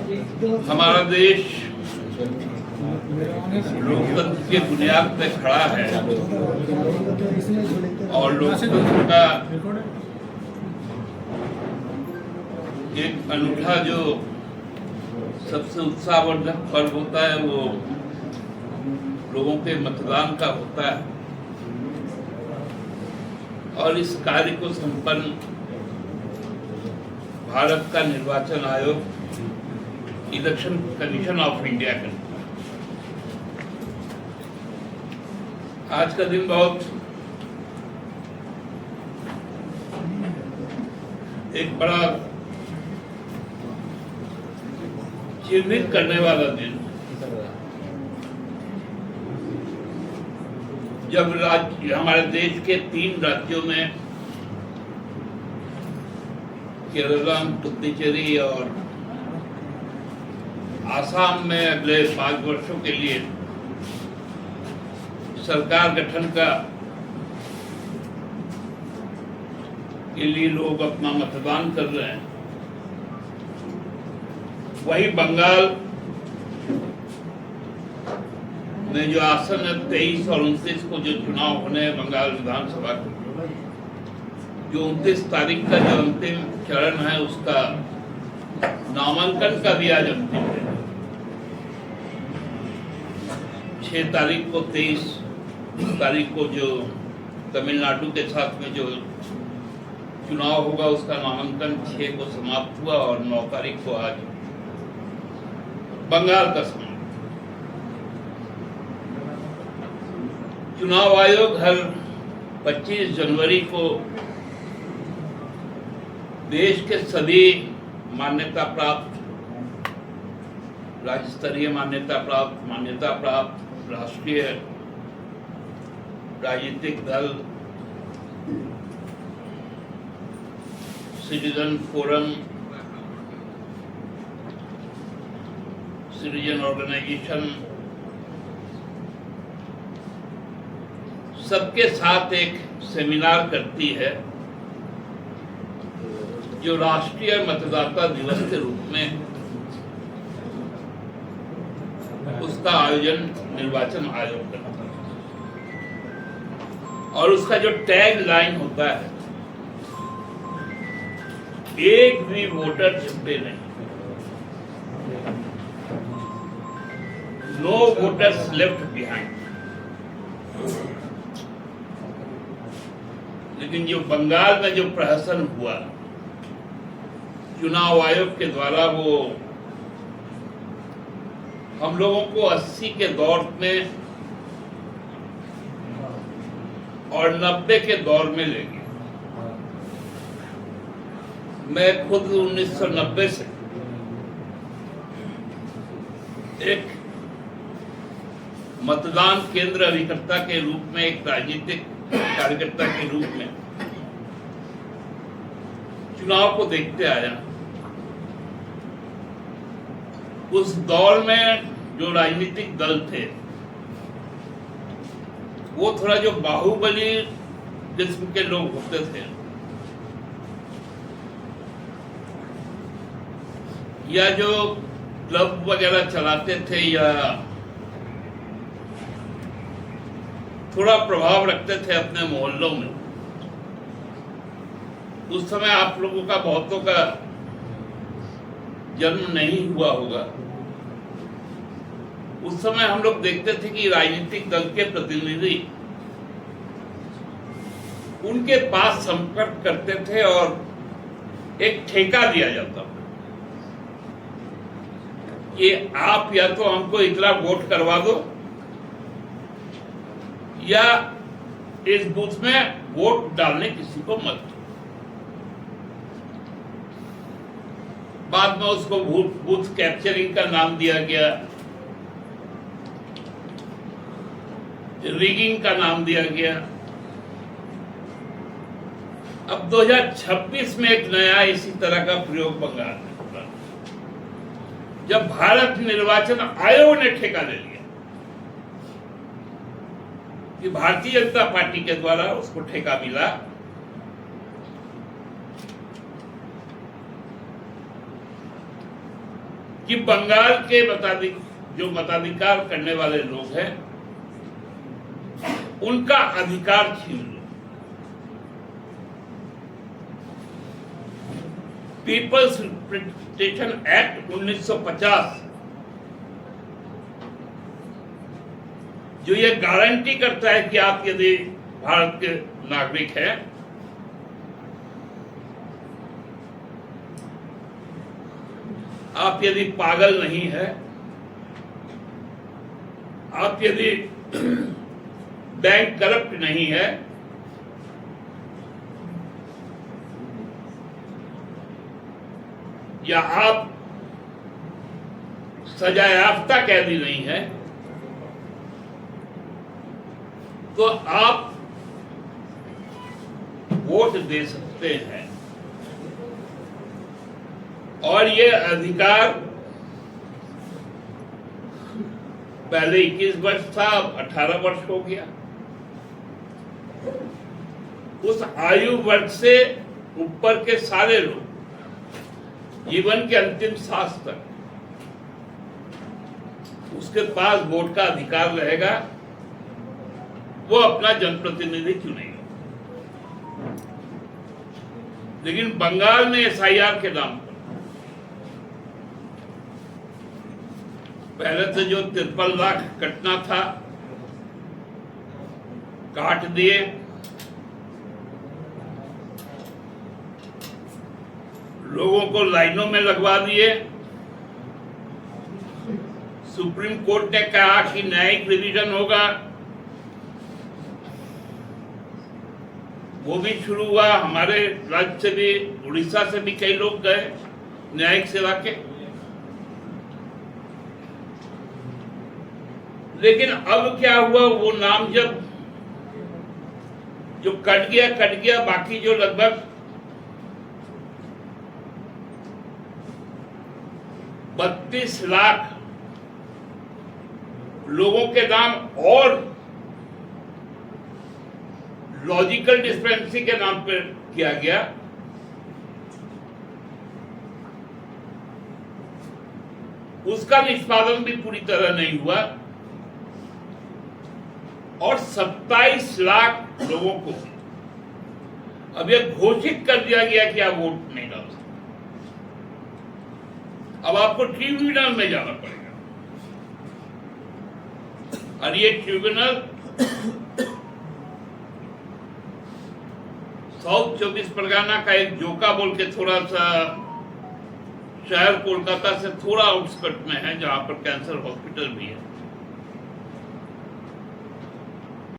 हमारा देश लोकतंत्र के बुनियाद पे खड़ा है और लोकतंत्र का एक अनूठा जो सबसे उत्साहवर्धक पर्व होता है वो लोगों के मतदान का होता है। और इस कार्य को संपन्न भारत का निर्वाचन आयोग इलेक्शन कमीशन ऑफ इंडिया करता है। आज का दिन बहुत एक बड़ा चिन्हित करने वाला दिन, जब हमारे देश के 3 राज्यों में केरल, पुडुचेरी और आसाम में अगले 5 वर्षों के लिए सरकार गठन के लिए लोग अपना मतदान कर रहे हैं। वही बंगाल में जो आसन है 23 और 29 को जो चुनाव होने हैं बंगाल विधानसभा के, जो 29 तारीख का जो अंतिम चरण है उसका नामांकन का भी आज अंतिम है। 6 तारीख को 23 तारीख को जो तमिलनाडु के साथ में जो चुनाव होगा उसका नामांकन 6 को समाप्त हुआ और 9 तारीख को आज बंगाल का समाप्त। चुनाव आयोग हर 25 जनवरी को देश के सभी मान्यता प्राप्त, राज्य स्तरीय मान्यता प्राप्त राष्ट्रीय राजनीतिक दल, सिटीजन फोरम, सिटीजन ऑर्गेनाइजेशन सबके साथ एक सेमिनार करती है जो राष्ट्रीय मतदाता दिवस के रूप में उसका आयोजन निर्वाचन आयोग करता है। और उसका जो टैग लाइन होता है, एक भी वोटर छूटे नहीं, नो वोटर्स लेफ्ट बिहाइंड। लेकिन जो बंगाल में जो प्रहसन हुआ चुनाव आयोग के द्वारा, वो हम लोगों को 80 के दौर में और 90 के दौर में ले गया। मैं खुद 1990 से एक मतदान केंद्र अभिकर्ता के रूप में, एक राजनीतिक कार्यकर्ता के रूप में चुनाव को देखते आया। उस दौर में जो राजनीतिक दल थे वो थोड़ा जो बाहुबली किस्म के लोग होते थे, या जो क्लब वगैरह चलाते थे या थोड़ा प्रभाव रखते थे अपने मोहल्लों में। उस समय आप लोगों का, बहुतों का जन्म नहीं हुआ होगा। उस समय हम लोग देखते थे कि राजनीतिक दल के प्रतिनिधि उनके पास संपर्क करते थे और एक ठेका दिया जाता था कि आप या तो हमको इतना वोट करवा दो या इस बूथ में वोट डालने किसी को मत दो। बाद में उसको बूथ कैप्चरिंग का नाम दिया गया, रिगिंग का नाम दिया गया। अब 2026 में एक नया इसी तरह का प्रयोग बंगाल में होगा, जब भारत निर्वाचन आयोग ने ठेका ले लिया कि भारतीय जनता पार्टी के द्वारा उसको ठेका मिला कि बंगाल के जो मताधिकार करने वाले लोग हैं उनका अधिकार छीन लो। पीपल्स रिप्रेजेंटेशन एक्ट 1950 जो ये गारंटी करता है कि आप यदि भारत के नागरिक हैं, आप यदि पागल नहीं है, आप यदि बैंक करप्ट नहीं है, या आप सजायाफ्ता कैदी नहीं है, तो आप वोट दे सकते हैं। और ये अधिकार पहले 21 वर्ष था, अब 18 वर्ष हो गया। उस आयु वर्ग से ऊपर के सारे लोग जीवन के अंतिम सांस तक उसके पास वोट का अधिकार रहेगा, वो अपना जनप्रतिनिधि चुनेगा। लेकिन बंगाल में एसआईआर के नाम पर पहले से जो 53 लाख कटना था काट दिए। लोगों को लाइनों में लगवा दिए। सुप्रीम कोर्ट ने कहा कि न्यायिक रिवीजन होगा, वो भी शुरू हुआ। हमारे राज्य से भी, उड़ीसा से भी कई लोग गए न्यायिक सेवा के। लेकिन अब क्या हुआ, वो नाम जब जो कट गया, बाकी जो लगभग 32 लाख लोगों के नाम और लॉजिकल डिस्पेंसी के नाम पर किया गया। उसका निष्पादन भी पूरी तरह नहीं हुआ और 27 लाख लोगों को अब यह घोषित कर दिया गया कि आप वोट नहीं डाल सकते। अब आपको ट्रिब्यूनल में जाना पड़ेगा और ये ट्रिब्यूनल साउथ 24 परगना का एक जोका बोल के थोड़ा सा शहर कोलकाता से थोड़ा आउटस्कर्ट में है, जहां पर कैंसर हॉस्पिटल भी है।